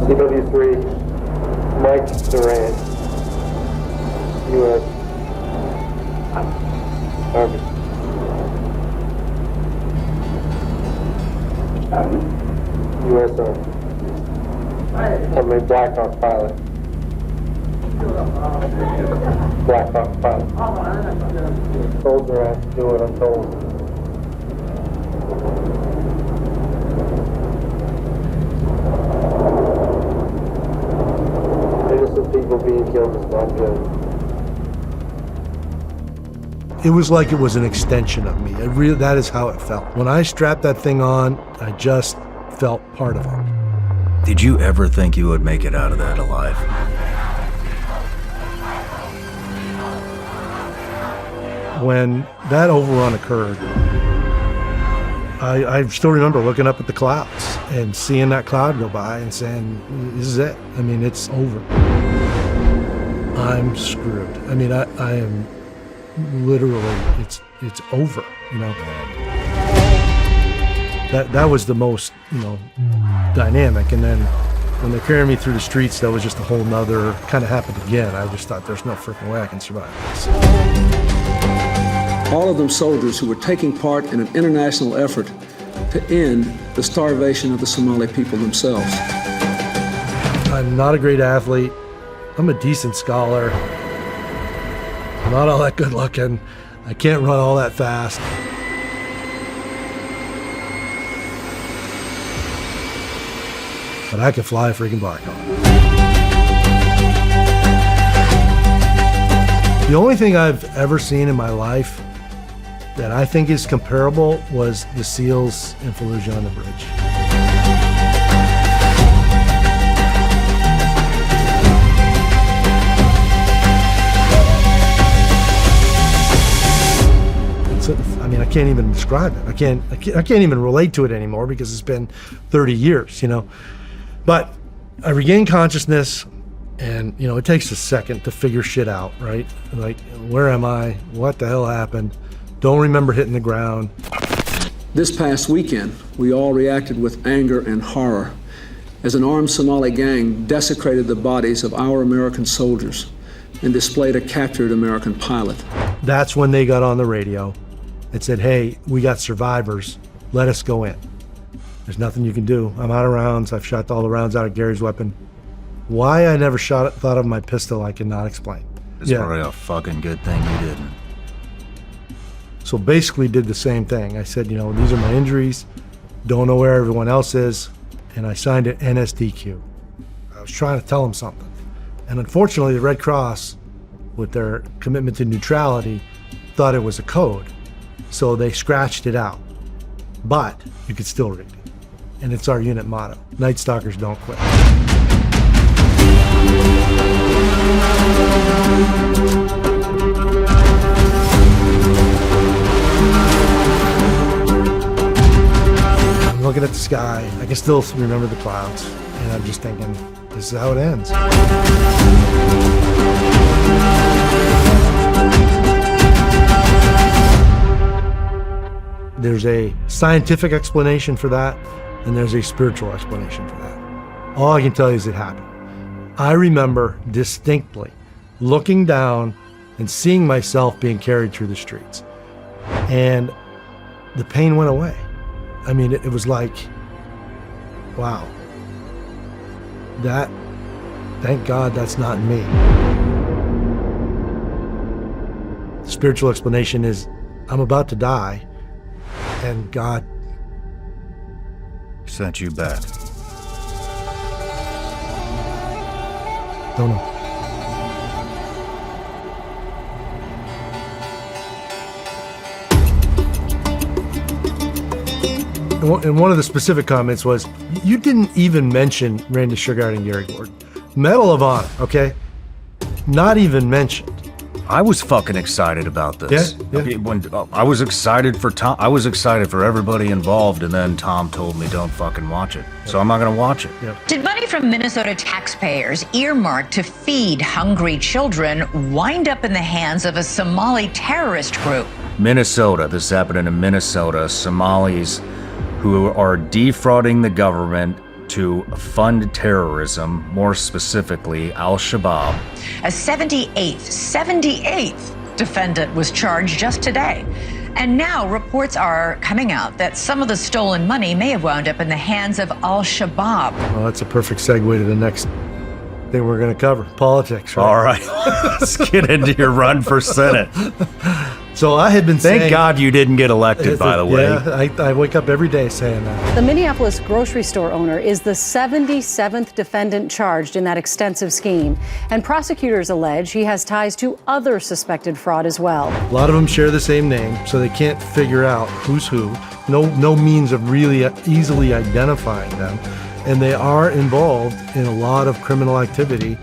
CW3, Mike Durant, U.S. Army. U.S. Army. I'm a Black Hawk pilot. Black Hawk pilot. Told Durant to do what I'm told. Innocent people being killed is not good. It was like it was an extension of me. That is how it felt. When I strapped that thing on, I just felt part of it. Did you ever think you would make it out of that alive? When that overrun occurred, I still remember looking up at the clouds and seeing that cloud go by and saying, this is it. I mean, it's over. I'm screwed. I mean, I am literally, it's over, you know. That was the most, you know, dynamic. And then when they carried me through the streets, that was just a whole nother, kind of happened again. I just thought, there's no freaking way I can survive this. All of them soldiers who were taking part in an international effort to end the starvation of the Somali people themselves. I'm not a great athlete. I'm a decent scholar. I'm not all that good looking. I can't run all that fast. But I can fly a freaking Black Hawk. The only thing I've ever seen in my life that I think is comparable was the SEALs in Fallujah on the bridge. I mean, I can't even describe it. I can't even relate to it anymore because it's been 30 years, you know. But I regained consciousness, and, you know, it takes a second to figure shit out, right? Like, where am I? What the hell happened? Don't remember hitting the ground. This past weekend, we all reacted with anger and horror as an armed Somali gang desecrated the bodies of our American soldiers and displayed a captured American pilot. That's when they got on the radio and said, hey, we got survivors, let us go in. There's nothing you can do. I'm out of rounds. I've shot all the rounds out of Gary's weapon. Why I never thought of my pistol, I cannot explain. It's probably a fucking good thing you didn't. So basically did the same thing. I said, you know, these are my injuries, don't know where everyone else is, and I signed an NSDQ. I was trying to tell them something. And unfortunately, the Red Cross, with their commitment to neutrality, thought it was a code. So they scratched it out. But you could still read it. And it's our unit motto, Nightstalkers don't quit. I'm looking at the sky, I can still remember the clouds, and I'm just thinking, this is how it ends. There's a scientific explanation for that, and there's a spiritual explanation for that. All I can tell you is it happened. I remember distinctly looking down and seeing myself being carried through the streets. And the pain went away. I mean, it was like, wow. Thank God that's not me. The spiritual explanation is I'm about to die, and God sent you back. Don't know. And one of the specific comments was, you didn't even mention Randy Sugar and Gary Gordon. Medal of Honor, okay? Not even mentioned. I was fucking excited about this. Yeah. When I was excited for Tom, I was excited for everybody involved, and then Tom told me don't fucking watch it. So I'm not gonna watch it. Yeah. Did money from Minnesota taxpayers earmarked to feed hungry children wind up in the hands of a Somali terrorist group? Minnesota, this happened in Minnesota. Somalis who are defrauding the government to fund terrorism, more specifically Al-Shabaab. A 78th defendant was charged just today. And now reports are coming out that some of the stolen money may have wound up in the hands of Al-Shabaab. Well, that's a perfect segue to the next thing we're going to cover, politics, right? All right, let's get into your run for Senate. So I had been saying... Thank God you didn't get elected, by the way. Yeah, I wake up every day saying that. The Minneapolis grocery store owner is the 77th defendant charged in that extensive scheme. And prosecutors allege he has ties to other suspected fraud as well. A lot of them share the same name, so they can't figure out who's who. No means of really easily identifying them. And they are involved in a lot of criminal activity